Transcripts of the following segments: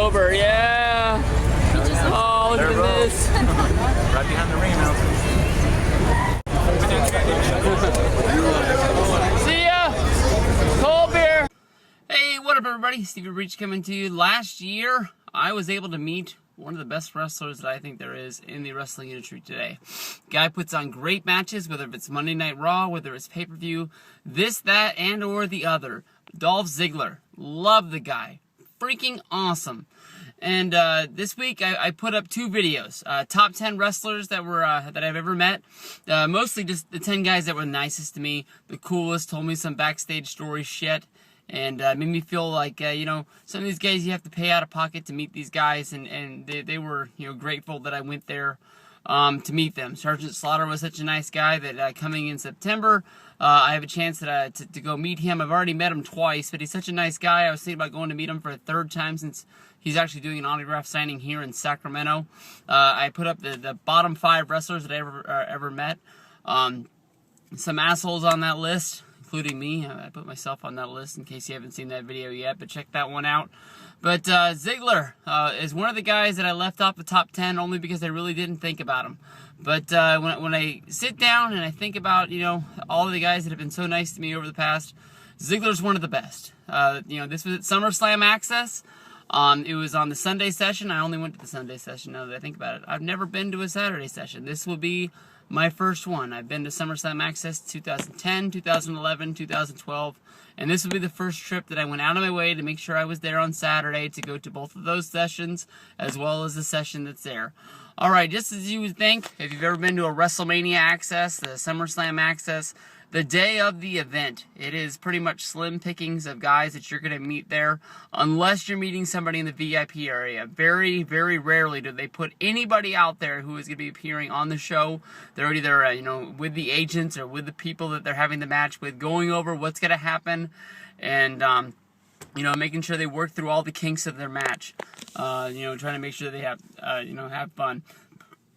over, yeah. Oh, look at this. Right behind the ring announcements. See ya. Cold beer. Hey, what up, everybody? Stevie Breach coming to you. Last year, I was able to meet one of the best wrestlers that I think there is in the wrestling industry today. Guy puts on great matches, whether it's Monday Night Raw, whether it's pay-per-view, this, that, and or the other. Dolph Ziggler. Love the guy. Freaking awesome. And this week I put up 2 videos. Top 10 wrestlers that I've ever met. Mostly just the 10 guys that were nicest to me, the coolest, told me some backstage story shit. And made me feel like, you know, some of these guys you have to pay out of pocket to meet these guys, and they were, you know, grateful that I went there to meet them. Sergeant Slaughter was such a nice guy that coming in September, I have a chance to go meet him. I've already met him twice, but he's such a nice guy. I was thinking about going to meet him for a 3rd time since he's actually doing an autograph signing here in Sacramento. I put up the bottom 5 wrestlers that I ever met. Some assholes on that list, including me. I put myself on that list in case you haven't seen that video yet, but check that one out. But Ziggler is one of the guys that I left off the top 10 only because I really didn't think about him. But when I sit down and I think about, you know, all of the guys that have been so nice to me over the past, Ziggler's one of the best. You know, this was at SummerSlam Access. It was on the Sunday session. I only went to the Sunday session now that I think about it. I've never been to a Saturday session. This will be my first one. I've been to SummerSlam Access 2010, 2011, 2012, and this will be the first trip that I went out of my way to make sure I was there on Saturday to go to both of those sessions, as well as the session that's there. Alright, just as you would think, if you've ever been to a WrestleMania Access, the SummerSlam Access, the day of the event, it is pretty much slim pickings of guys that you're going to meet there, unless you're meeting somebody in the VIP area. Very, very rarely do they put anybody out there who is going to be appearing on the show. They're either, you know, with the agents or with the people that they're having the match with, going over what's going to happen, and, you know, making sure they work through all the kinks of their match. You know, trying to make sure they have, you know, have fun.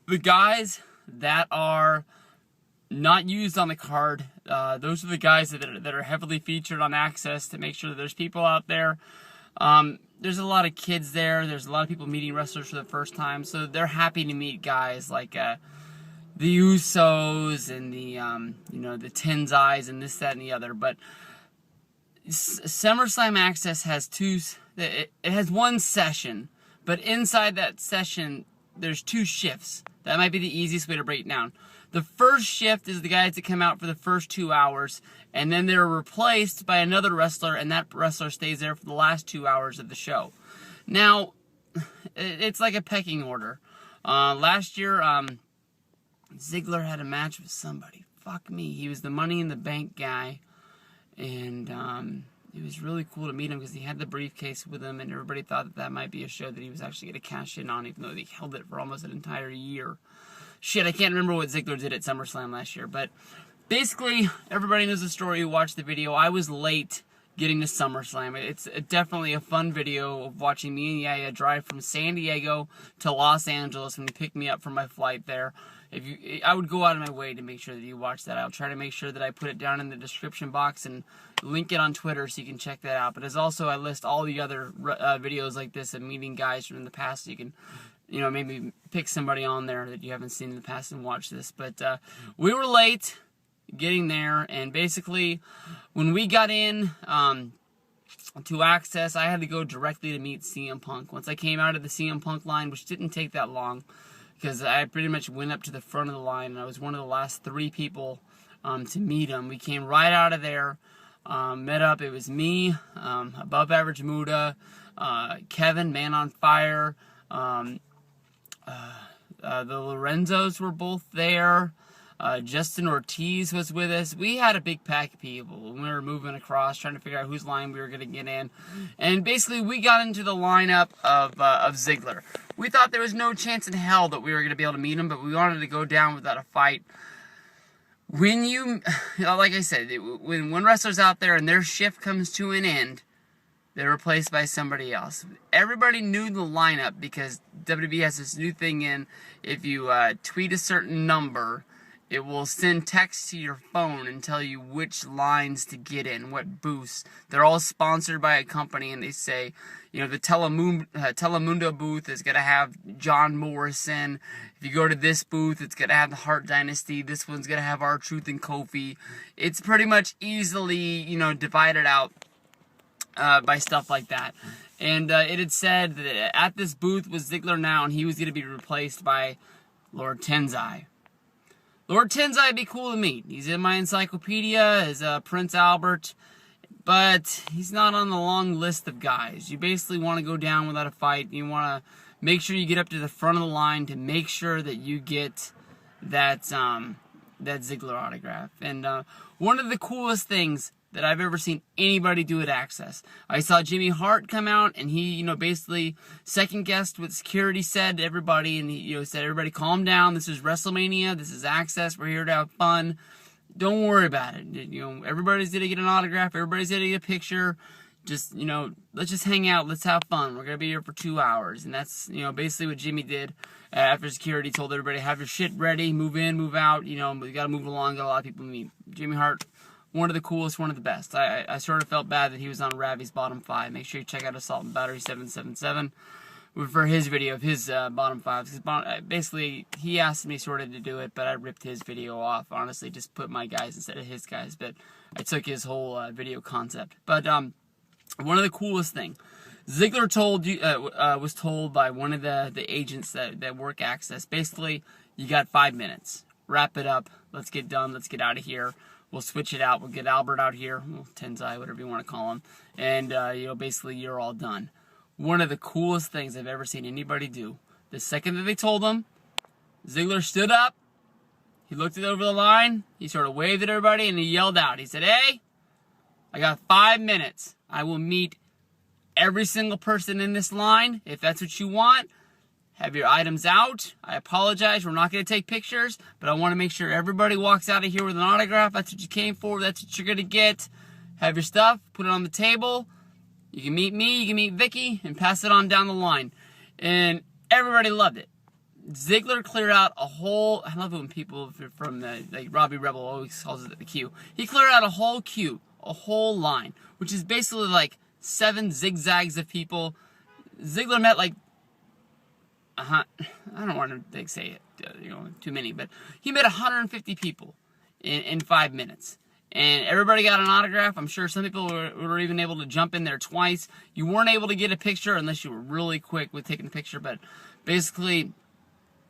The guys that are not used on the card, those are the guys that are heavily featured on Access to make sure that there's people out there. There's a lot of kids there. There's a lot of people meeting wrestlers for the first time, so they're happy to meet guys like the Usos and the you know, the Tenzais and this, that, and the other. But SummerSlam Access has it has one session, but inside that session there's 2 shifts. That might be the easiest way to break it down. The first shift is the guys that come out for the first 2 hours, and then they're replaced by another wrestler, and that wrestler stays there for the last 2 hours of the show. Now, it's like a pecking order. Last year, Ziggler had a match with somebody. Fuck me. He was the Money in the Bank guy, and it was really cool to meet him because he had the briefcase with him, and everybody thought that might be a show that he was actually going to cash in on, even though he held it for almost an entire year. Shit, I can't remember what Ziggler did at SummerSlam last year, but basically, everybody knows the story who watched the video. I was late getting to SummerSlam. It's definitely a fun video of watching me and Yaya drive from San Diego to Los Angeles when he picked me up from my flight there. I would go out of my way to make sure that you watch that. I'll try to make sure that I put it down in the description box and link it on Twitter so you can check that out. But as also, I list all the other videos like this of meeting guys from the past, so you can, you know, maybe pick somebody on there that you haven't seen in the past and watch this. But we were late getting there, and basically, when we got in to Access, I had to go directly to meet CM Punk. Once I came out of the CM Punk line, which didn't take that long, because I pretty much went up to the front of the line, and I was one of the last 3 people to meet him. We came right out of there, met up. It was me, Above Average Muda, Kevin, Man on Fire, the Lorenzos were both there. Justin Ortiz was with us. We had a big pack of people when we were moving across, trying to figure out whose line we were going to get in. And basically, we got into the lineup of Ziggler. We thought there was no chance in hell that we were going to be able to meet him, but we wanted to go down without a fight. When you know, like I said, when one wrestler's out there and their shift comes to an end, they're replaced by somebody else. Everybody knew the lineup because WWE has this new thing in, if you tweet a certain number, it will send text to your phone and tell you which lines to get in, what booths. They're all sponsored by a company, and they say, you know, the Telemundo booth is going to have John Morrison. If you go to this booth, it's going to have the Hart Dynasty. This one's going to have R-Truth and Kofi. It's pretty much easily, you know, divided out by stuff like that. And it had said that at this booth was Ziggler now, and he was going to be replaced by Lord Tensai. Lord Tensai would be cool to meet. He's in my encyclopedia as Prince Albert, but he's not on the long list of guys. You basically want to go down without a fight. You want to make sure you get up to the front of the line to make sure that you get that Ziggler autograph. And one of the coolest things that I've ever seen anybody do at Access. I saw Jimmy Hart come out, and he, you know, basically second-guessed what security said to everybody, and he, you know, said, everybody calm down, this is WrestleMania, this is Access, we're here to have fun, don't worry about it, you know, everybody's gonna get an autograph, everybody's gonna get a picture, just, you know, let's just hang out, let's have fun, we're gonna be here for 2 hours, and that's, you know, basically what Jimmy did after security told everybody, have your shit ready, move in, move out, you know, we gotta move along, got a lot of people to meet. Jimmy Hart, one of the coolest, one of the best. I sort of felt bad that he was on Ravi's bottom 5. Make sure you check out Assault and Battery 777 for his video of his bottom 5. Basically, he asked me sort of to do it, but I ripped his video off. Honestly, just put my guys instead of his guys. But I took his whole video concept. But one of the coolest thing, Ziggler was told by one of the agents that work Access, basically, you got 5 minutes. Wrap it up. Let's get done. Let's get out of here. We'll switch it out. We'll get Albert out here, well, Tensai, whatever you want to call him, and you know, basically you're all done. One of the coolest things I've ever seen anybody do. The second that they told him, Ziggler stood up. He looked it over the line. He sort of waved at everybody, and he yelled out. He said, "Hey, I got 5 minutes. I will meet every single person in this line. If that's what you want, have your items out. I apologize, we're not going to take pictures, but I want to make sure everybody walks out of here with an autograph. That's what you came for. That's what you're going to get. Have your stuff, put it on the table. You can meet me, you can meet Vicky, and pass it on down the line." And everybody loved it. Ziggler cleared out a whole, I love it when people from like Robbie Rebel always calls it the queue. He cleared out a whole queue, a whole line, which is basically like 7 zigzags of people. Ziggler met like, I don't want to say it, you know, too many, but he met 150 people in 5 minutes. And everybody got an autograph. I'm sure some people were even able to jump in there twice. You weren't able to get a picture unless you were really quick with taking the picture, but basically,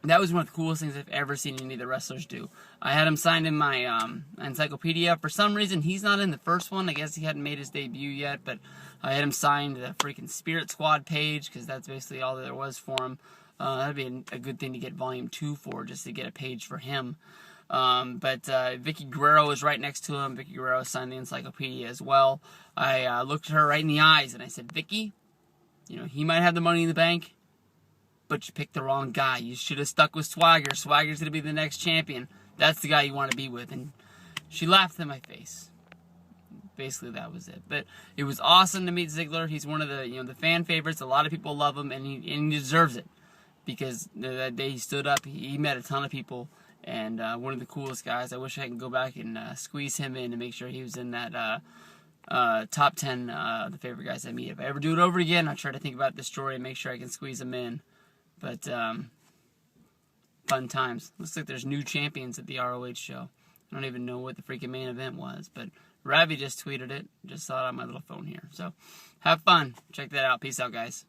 that was one of the coolest things I've ever seen any of the wrestlers do. I had him signed in my encyclopedia. For some reason, he's not in the first one. I guess he hadn't made his debut yet, but I had him signed the freaking Spirit Squad page, because that's basically all that there was for him. That'd be a good thing to get Volume 2 for, just to get a page for him. But Vicky Guerrero is right next to him. Vicky Guerrero signed the encyclopedia as well. I looked at her right in the eyes, and I said, "Vicky, you know, he might have the money in the bank, but you picked the wrong guy. You should have stuck with Swagger. Swagger's going to be the next champion. That's the guy you want to be with." And she laughed in my face. Basically, that was it. But it was awesome to meet Ziggler. He's one of the, you know, the fan favorites. A lot of people love him, and he deserves it, because that day he stood up. He met a ton of people, and one of the coolest guys. I wish I could go back and squeeze him in and make sure he was in that top 10 the favorite guys I meet. If I ever do it over again, I'll try to think about this story and make sure I can squeeze him in. But fun times. Looks like there's new champions at the ROH show. I don't even know what the freaking main event was, but Ravi just tweeted it. Just saw it on my little phone here. So have fun. Check that out. Peace out, guys.